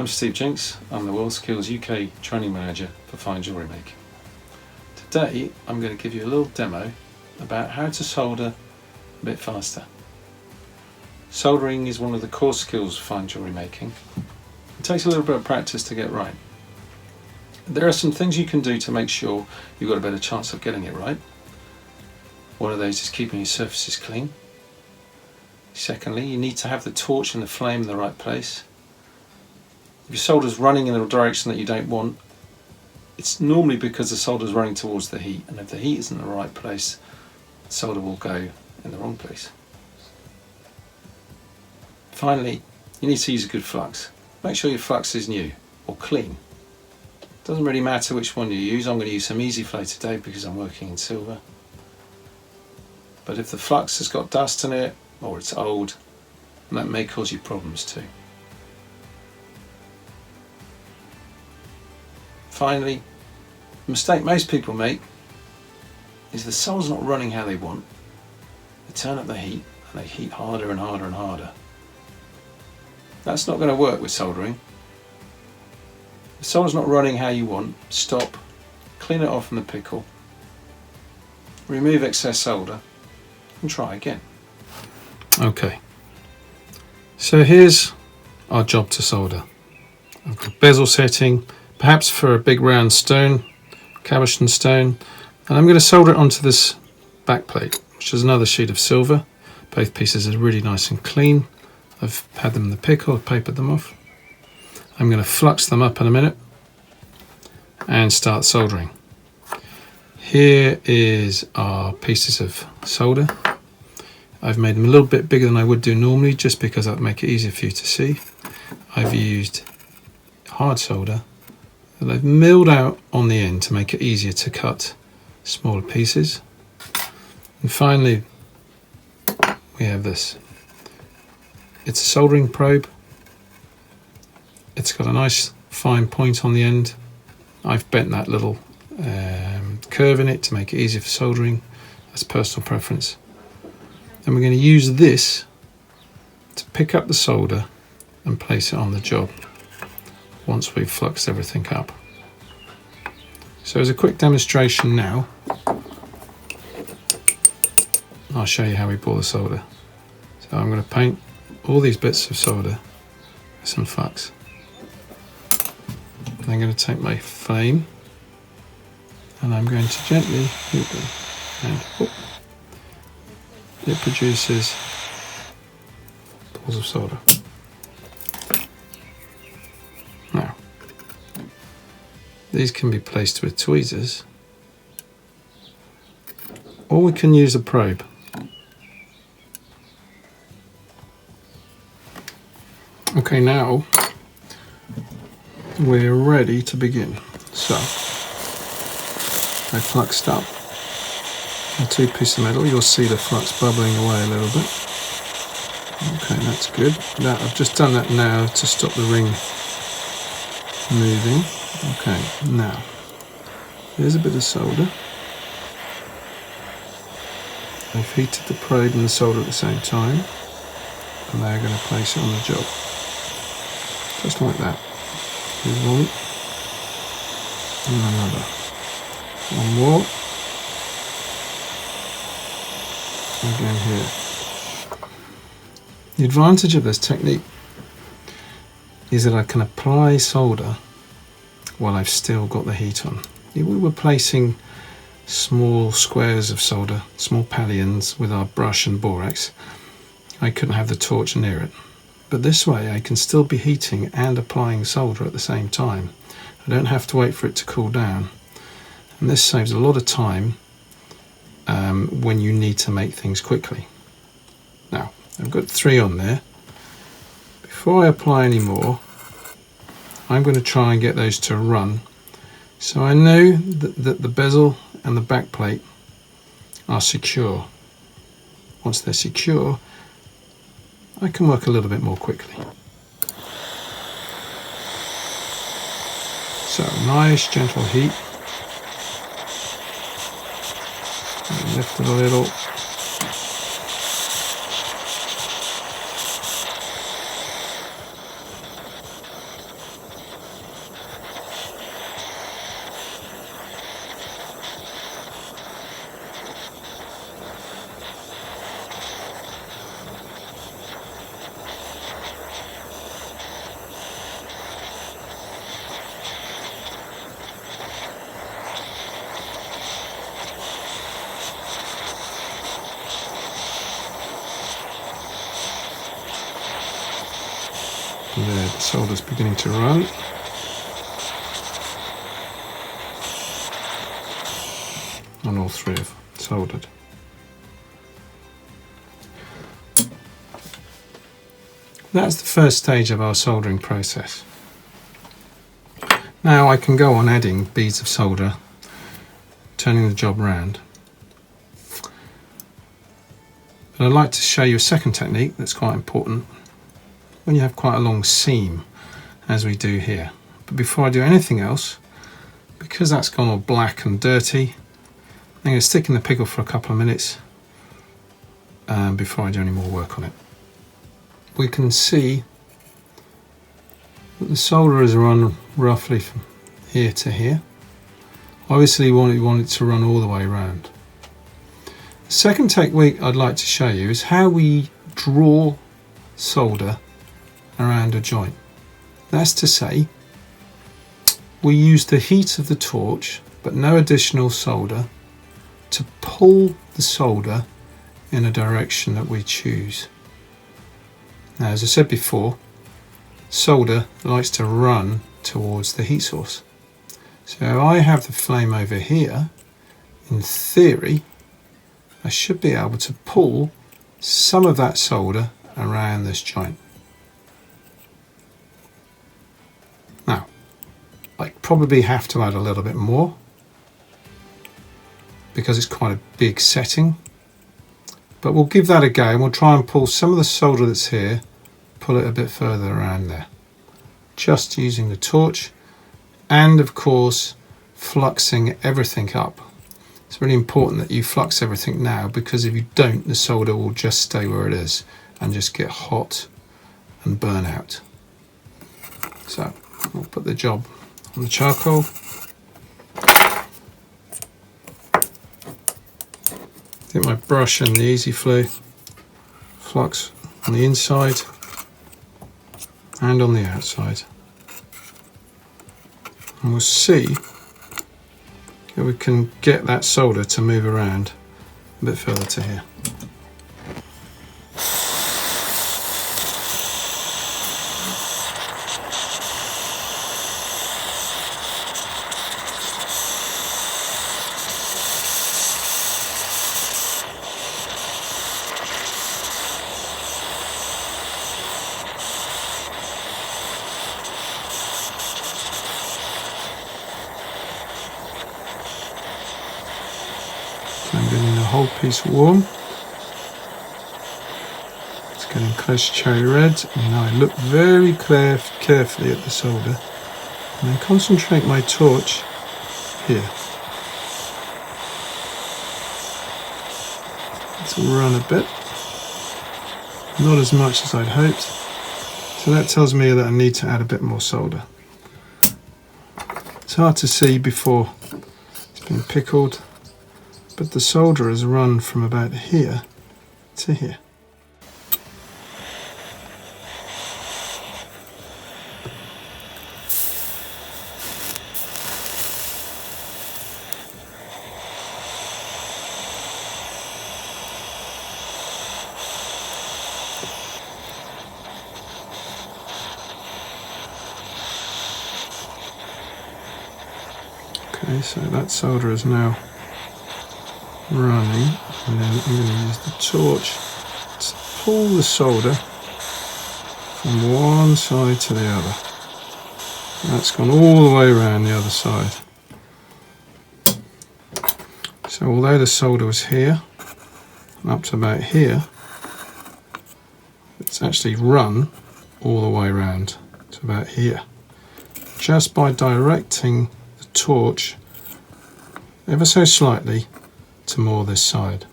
I'm Steve Jinks. I'm the WorldSkills UK Training Manager for fine jewellery making. Today I'm going to give you a little demo about how to solder a bit faster. Soldering is one of the core skills of fine jewellery making. It takes a little bit of practice to get right. There are some things you can do to make sure you've got a better chance of getting it right. One of those is keeping your surfaces clean. Secondly, you need to have the torch and the flame in the right place. If your solder's running in the direction that you don't want, it's normally because the solder's running towards the heat, and if the heat isn't in the right place, the solder will go in the wrong place. Finally, you need to use a good flux. Make sure your flux is new or clean. Doesn't really matter which one you use. I'm going to use some Easy Flow today because I'm working in silver. But if the flux has got dust in it, or it's old, that may cause you problems too. Finally, the mistake most people make is the solder's not running how they want. They turn up the heat and they heat harder and harder and harder. That's not going to work with soldering. If the solder's not running how you want, stop, clean it off from the pickle, remove excess solder and try again. Okay, so here's our job to solder. I've got a bezel setting, perhaps for a big round stone, cabochon stone, and I'm going to solder it onto this back plate, which is another sheet of silver. Both pieces are really nice and clean. I've had them in the pickle, I've papered them off. I'm going to flux them up in a minute and start soldering. Here is our pieces of solder. I've made them a little bit bigger than I would do normally, just because that would make it easier for you to see. I've used hard solder that I've milled out on the end to make it easier to cut smaller pieces. And finally, we have this. It's a soldering probe. It's got a nice fine point on the end. I've bent that little curve in it to make it easier for soldering. That's personal preference. And we're going to use this to pick up the solder and place it on the job once we've fluxed everything up. So as a quick demonstration now, I'll show you how we pour the solder. So I'm going to paint all these bits of solder with some flux. And I'm going to take my flame and I'm going to gently heat them. And whoop, it produces balls of solder. Now, these can be placed with tweezers, or we can use a probe. Okay, now we're ready to begin. So, I fluxed up a two piece of metal. You'll see the flux bubbling away a little bit. Okay, that's good. That, I've just done that now to stop the ring moving. Okay, now here's a bit of solder. I've heated the probe and the solder at the same time, and now I'm going to place it on the job. Just like that. Here's one, and another. One more. Again here. The advantage of this technique is that I can apply solder while I've still got the heat on. If we were placing small squares of solder, small pallions with our brush and borax, I couldn't have the torch near it. But this way I can still be heating and applying solder at the same time. I don't have to wait for it to cool down. And this saves a lot of time when you need to make things quickly. Now, I've got 3 on there. Before I apply any more, I'm going to try and get those to run. So I know that the bezel and the back plate are secure. Once they're secure, I can work a little bit more quickly. So, nice gentle heat. And lift it a little. And there, the solder's beginning to run. And all three have soldered. That's the first stage of our soldering process. Now I can go on adding beads of solder, turning the job round. But I'd like to show you a second technique that's quite important when you have quite a long seam, as we do here. But before I do anything else, because that's gone all black and dirty, I'm going to stick in the pickle for a couple of minutes before I do any more work on it. We can see that the solder is run roughly from here to here. Obviously we want it to run all the way around. The second technique I'd like to show you is how we draw solder around a joint. That's to say, we use the heat of the torch, but no additional solder, to pull the solder in a direction that we choose. Now, as I said before, solder likes to run towards the heat source. So I have the flame over here. In theory, I should be able to pull some of that solder around this joint. Now, I probably have to add a little bit more because it's quite a big setting, but we'll give that a go and we'll try and pull some of the solder that's here, pull it a bit further around there, just using the torch, and of course fluxing everything up. It's really important that you flux everything now, because if you don't, the solder will just stay where it is and just get hot and burn out. So we'll put the job on the charcoal. Get my brush and the easy flow, flux on the inside and on the outside. And we'll see if we can get that solder to move around a bit further to here. I'm getting the whole piece warm. It's getting close to cherry red, and now I look very carefully at the solder and then concentrate my torch here. Let's run a bit, not as much as I'd hoped, so that tells me that I need to add a bit more solder. It's hard to see before it's been pickled, but the solder has run from about here to here. Okay, so that solder is now running, and then I'm going to use the torch to pull the solder from one side to the other. That's gone all the way around the other side. So although the solder was here and up to about here, it's actually run all the way around to about here, just by directing the torch ever so slightly to more this side.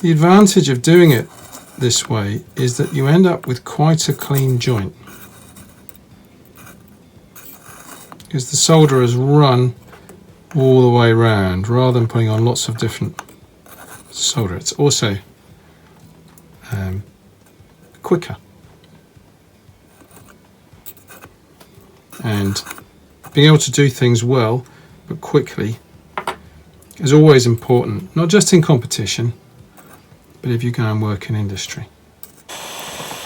The advantage of doing it this way is that you end up with quite a clean joint, because the solder has run all the way around rather than putting on lots of different solder. It's also quicker, and being able to do things well but quickly is always important, not just in competition, but if you go and work in industry.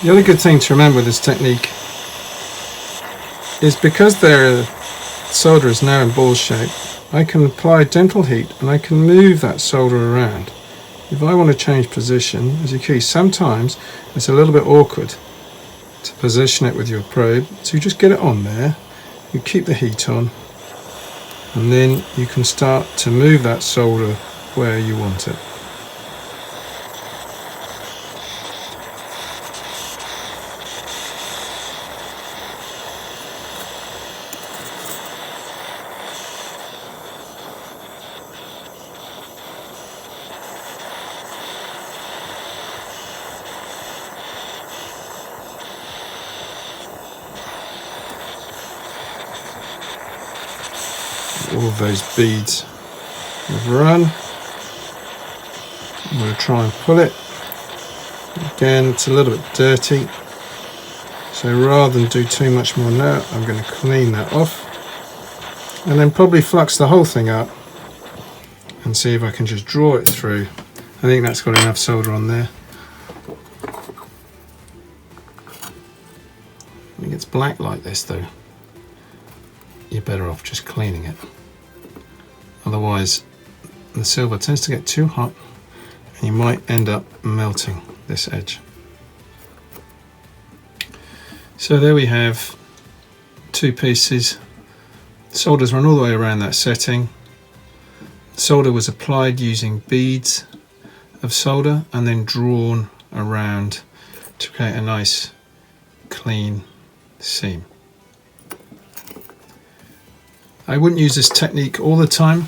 The other good thing to remember with this technique is because the solder is now in ball shape, I can apply gentle heat and I can move that solder around. If I want to change position, as you can see, sometimes it's a little bit awkward to position it with your probe, so you just get it on there, you keep the heat on, and then you can start to move that solder where you want it. All of those beads have run. I'm going to try and pull it. Again, it's a little bit dirty, so rather than do too much more now, I'm going to clean that off and then probably flux the whole thing up and see if I can just draw it through. I think that's got enough solder on there. When it gets black like this though, you're better off just cleaning it. Otherwise the silver tends to get too hot and you might end up melting this edge. So there we have two pieces. Solder's run all the way around that setting. Solder was applied using beads of solder and then drawn around to create a nice clean seam. I wouldn't use this technique all the time,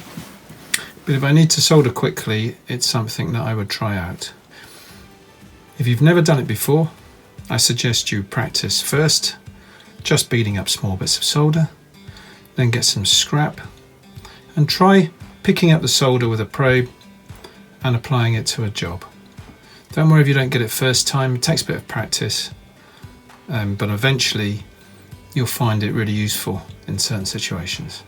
but if I need to solder quickly, it's something that I would try out. If you've never done it before, I suggest you practice first, just beating up small bits of solder, then get some scrap and try picking up the solder with a probe and applying it to a job. Don't worry if you don't get it first time, it takes a bit of practice, but eventually you'll find it really useful in certain situations.